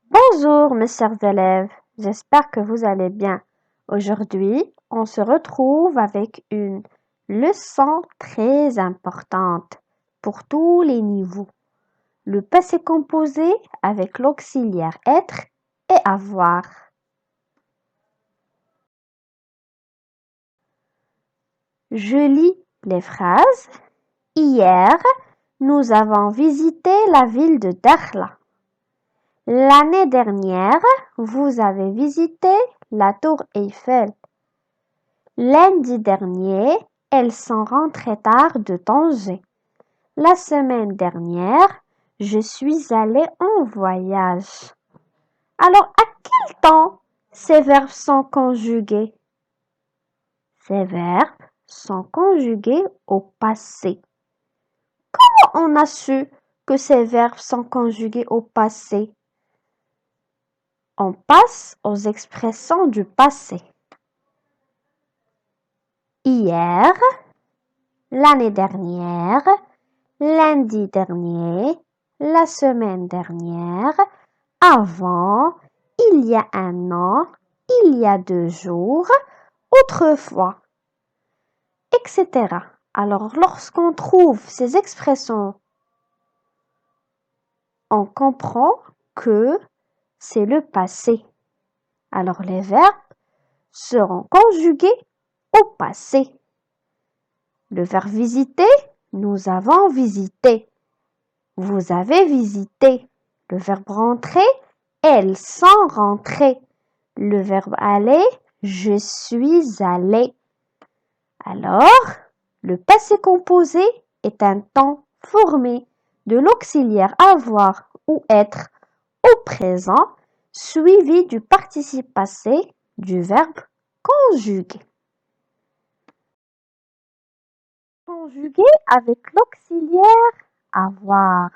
Bonjour mes chers élèves, j'espère que vous allez bien. Aujourd'hui, on se retrouve avec une leçon très importante pour tous les niveaux. Le passé composé avec l'auxiliaire être et avoir. Je lis les phrases. Hier, nous avons visité la ville de Dakhla. L'année dernière, vous avez visité la tour Eiffel. Lundi dernier, elles sont rentrées tard de Tanger. La semaine dernière, je suis allée en voyage. Alors, à quel temps ces verbes sont conjugués? Ces verbes sont conjugués au passé. Comment on a su que ces verbes sont conjugués au passé? On passe aux expressions du passé. Hier, l'année dernière, lundi dernier, la semaine dernière, avant, il y a un an, il y a 2 jours, autrefois, etc. Alors, lorsqu'on trouve ces expressions, on comprend que c'est le passé. Alors, les verbes seront conjugués au passé. Le verbe visiter, nous avons visité. Vous avez visité. Le verbe rentrer, elles sont rentrées. Le verbe aller, je suis allé. Alors, le passé composé est un temps formé de l'auxiliaire avoir ou être au présent, suivi du participe passé du verbe conjugué. Conjugué avec l'auxiliaire avoir.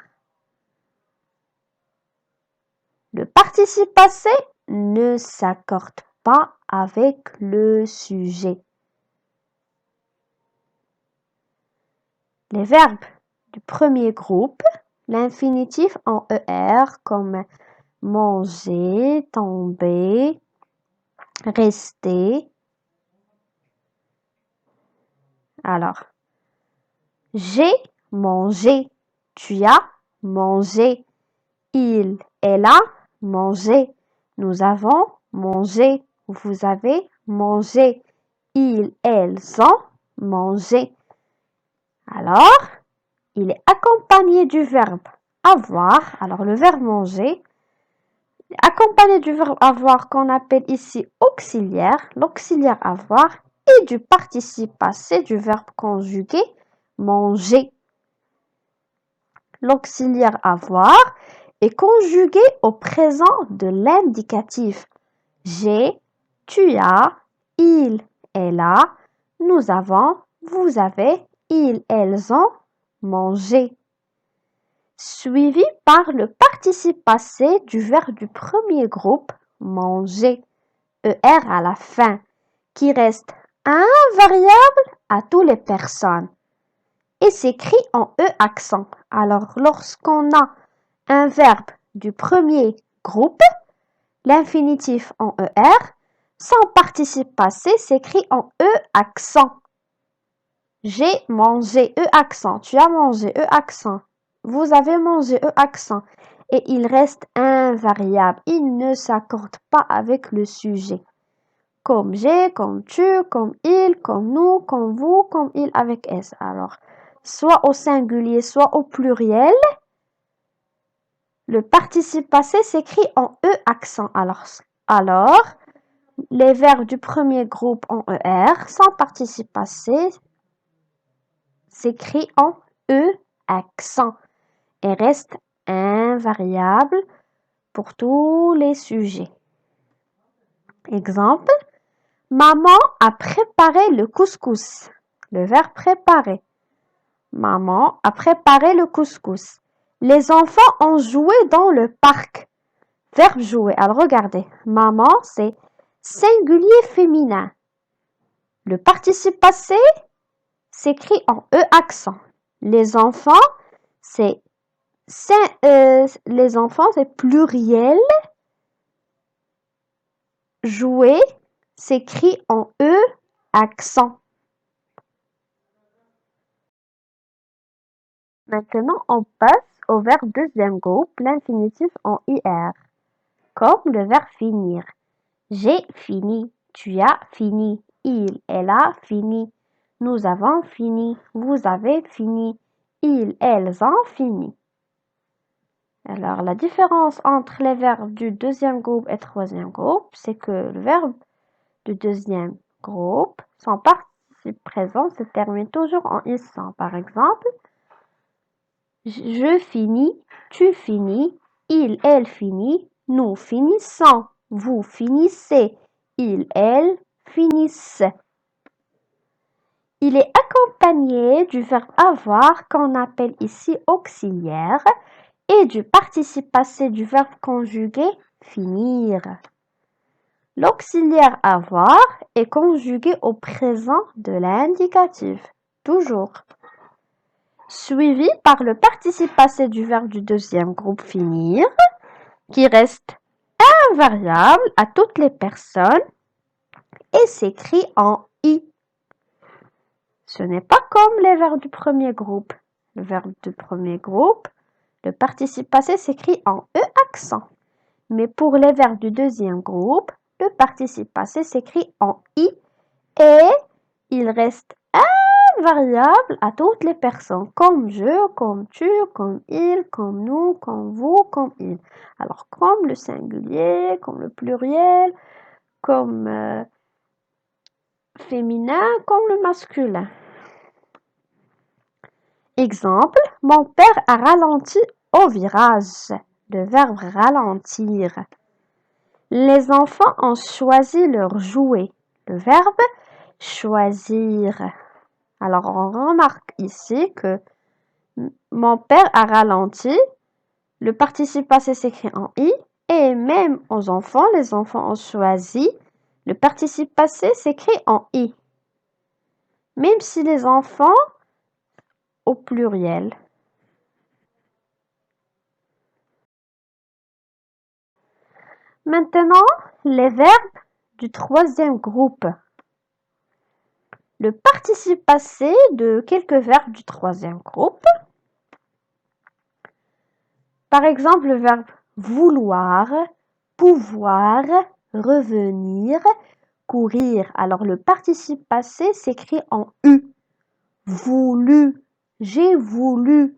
Le participe passé ne s'accorde pas avec le sujet. Les verbes du premier groupe, l'infinitif en ER comme manger, tomber, rester. Alors, j'ai mangé, tu as mangé, il, elle a mangé, nous avons mangé, vous avez mangé, ils, elles ont mangé. Alors, il est accompagné du verbe avoir. Alors, le verbe manger, accompagné du verbe avoir qu'on appelle ici auxiliaire, l'auxiliaire avoir, et du participe passé du verbe conjugué manger. L'auxiliaire avoir est conjugué au présent de l'indicatif. J'ai, tu as, il, elle a, nous avons, vous avez, ils, elles ont mangé. Suivi par le participe passé du verbe du premier groupe, manger, ER à la fin, qui reste invariable à toutes les personnes et s'écrit en E accent. Alors, lorsqu'on a un verbe du premier groupe, l'infinitif en ER, son participe passé s'écrit en E accent. J'ai mangé, E accent. Tu as mangé, E accent. Vous avez mangé, E accent. Et il reste invariable. Il ne s'accorde pas avec le sujet. Comme j'ai, comme tu, comme il, comme nous, comme vous, comme il avec S. Alors, soit au singulier, soit au pluriel, le participe passé s'écrit en E accent. Alors, les verbes du premier groupe en ER, sans participe passé, s'écrit en E accent et reste invariable pour tous les sujets. Exemple, maman a préparé le couscous. Le verbe préparer. Maman a préparé le couscous. Les enfants ont joué dans le parc. Verbe jouer. Alors regardez, maman c'est singulier féminin. Le participe passé s'écrit en E accent. Les enfants c'est pluriel Jouer s'écrit en E accent. Maintenant, on passe au verbe deuxième groupe, l'infinitif en IR, comme le verbe finir. J'ai fini, tu as fini, il, elle a fini, nous avons fini, vous avez fini, ils, elles ont fini. Alors, la différence entre les verbes du deuxième groupe et troisième groupe, c'est que le verbe du deuxième groupe, son participe présent se termine toujours en issant. Par exemple, je finis, tu finis, il, elle finit, nous finissons, vous finissez, il, elle finissent. Il est accompagné du verbe avoir qu'on appelle ici auxiliaire et du participe passé du verbe conjugué finir. L'auxiliaire avoir est conjugué au présent de l'indicatif, toujours, suivi par le participe passé du verbe du deuxième groupe finir, qui reste invariable à toutes les personnes et s'écrit en I. Ce n'est pas comme les verbes du premier groupe. Le verbe du premier groupe, le participe passé s'écrit en E accent. Mais pour les verbes du deuxième groupe, le participe passé s'écrit en I et il reste invariable à toutes les personnes, comme je, comme tu, comme il, comme nous, comme vous, comme il. Alors, comme le singulier, comme le pluriel, comme féminin, comme le masculin. Exemple, mon père a ralenti au virage. Le verbe ralentir. Les enfants ont choisi leur jouet. Le verbe choisir. Alors, on remarque ici que mon père a ralenti. Le participe passé s'écrit en I. Et même aux enfants, les enfants ont choisi. Le participe passé s'écrit en I. Même si les enfants au pluriel. Maintenant, les verbes du troisième groupe. Le participe passé de quelques verbes du troisième groupe. Par exemple, le verbe vouloir, pouvoir, revenir, courir. Alors, le participe passé s'écrit en U. Voulu, j'ai voulu,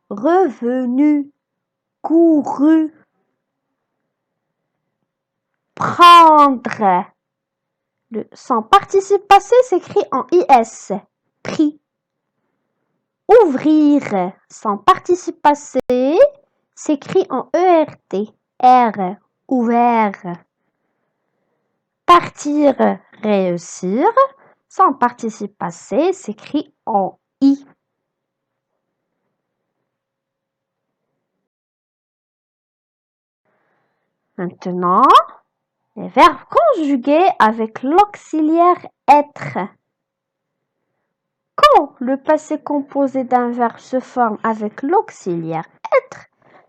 revenu, couru. Prendre. Son participe passé s'écrit en IS. Pris. Ouvrir. Son participe passé s'écrit en ERT. R. Ouvert. Partir. Réussir. Son participe passé s'écrit en I. Maintenant, les verbes conjugués avec l'auxiliaire être. Quand le passé composé d'un verbe se forme avec l'auxiliaire être,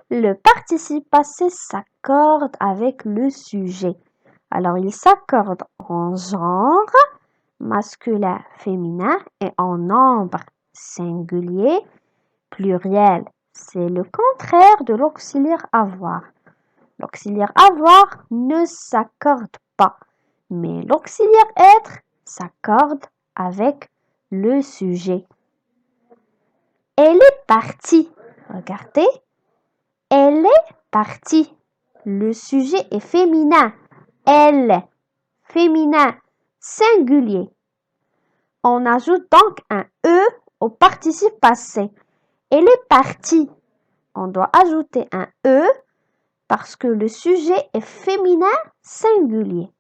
le participe passé s'accorde avec le sujet. Alors, il s'accorde en genre, masculin, féminin, et en nombre, singulier, pluriel. C'est le contraire de l'auxiliaire avoir. L'auxiliaire avoir ne s'accorde pas, mais l'auxiliaire être s'accorde avec le sujet. Elle est partie. Regardez. Elle est partie. Le sujet est féminin. Elle. Féminin. Singulier. On ajoute donc un E au participe passé. Elle est partie. On doit ajouter un E parce que le sujet est féminin singulier.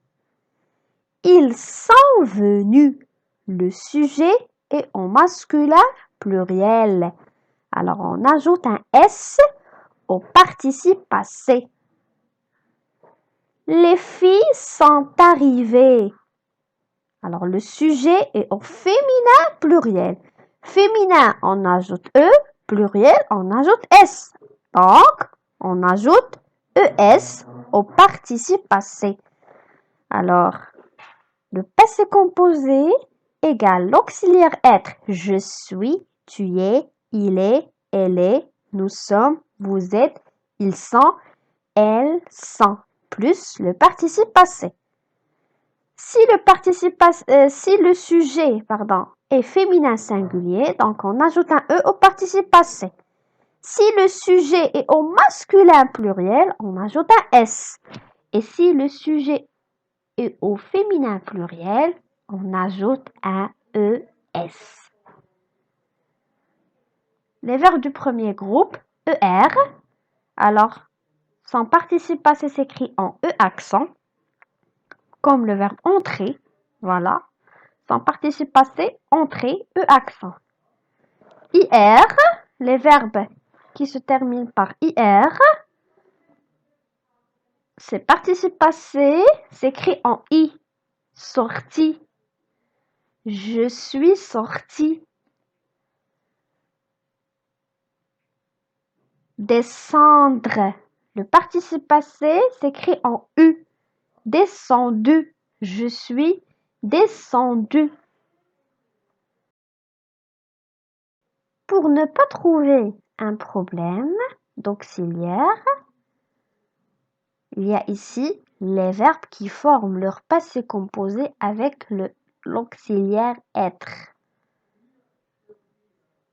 Ils sont venus. Le sujet est en masculin pluriel. Alors, on ajoute un S au participe passé. Les filles sont arrivées. Alors, le sujet est au féminin pluriel. Féminin, on ajoute E. Pluriel, on ajoute S. Donc, on ajoute ES au participe passé. Alors, le passé composé égale l'auxiliaire être. Je suis, tu es, il est, elle est, nous sommes, vous êtes, ils sont, elles sont, plus le participe passé. Si le sujet, est féminin singulier, donc on ajoute un E au participe passé. Si le sujet est au masculin pluriel, on ajoute un S. Et si le sujet est au féminin pluriel, on ajoute un ES. Les verbes du premier groupe, ER, alors son participe passé s'écrit en E accent, comme le verbe entrer, voilà. Son participe passé, entrer, E accent. IR, les verbes qui se terminent par IR, c'est participe passé, s'écrit en I, sorti. Je suis sorti. Descendre. Le participe passé s'écrit en U. Descendu. Je suis descendu. Pour ne pas trouver un problème d'auxiliaire, il y a ici les verbes qui forment leur passé composé avec l'auxiliaire être.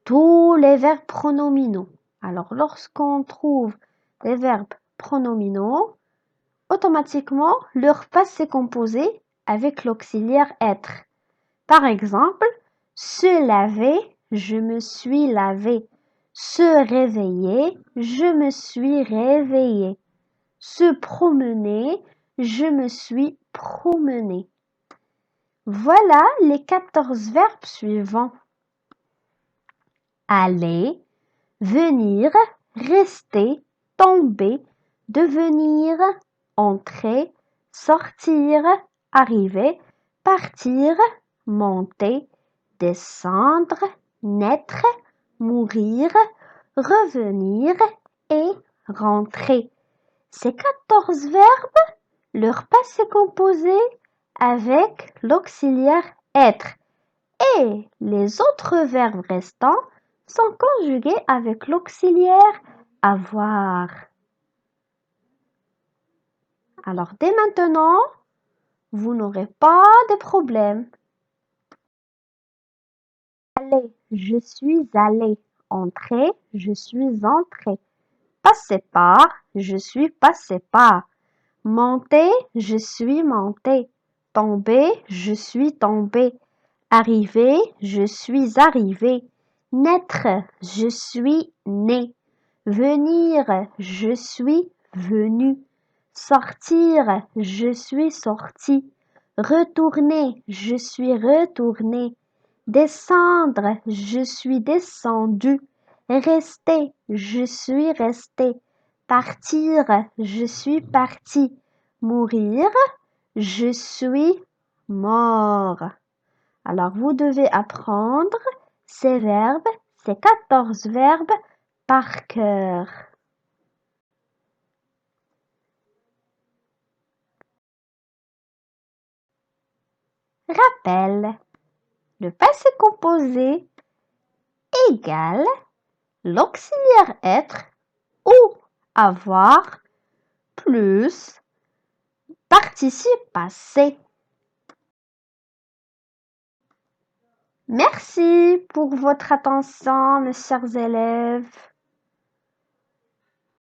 Tous les verbes pronominaux. Alors, lorsqu'on trouve des verbes pronominaux, automatiquement, leur passé composé avec l'auxiliaire être. Par exemple, se laver, je me suis lavé. Se réveiller, je me suis réveillé. Se promener, je me suis promené. Voilà les 14 verbes suivants. Aller, venir, rester, tomber, devenir, entrer, sortir, arriver, partir, monter, descendre, naître, mourir, revenir et rentrer. Ces 14 verbes, leur passé composé avec l'auxiliaire être et les autres verbes restants sont conjugués avec l'auxiliaire avoir. Alors dès maintenant, vous n'aurez pas de problème. Aller, je suis allé. Entrer, je suis entré. Passer par, je suis passé par. Monter, je suis monté. Tomber, je suis tombé. Arriver, je suis arrivé. Naître, je suis né. Venir, je suis venu. Sortir, je suis sorti. Retourner, je suis retourné. Descendre, je suis descendu. Rester, je suis resté. Partir, je suis parti. Mourir, je suis mort. Alors, vous devez apprendre ces verbes, ces 14 verbes par cœur. Rappel. Le passé composé égale l'auxiliaire être ou avoir plus participe passé. Merci pour votre attention, mes chers élèves.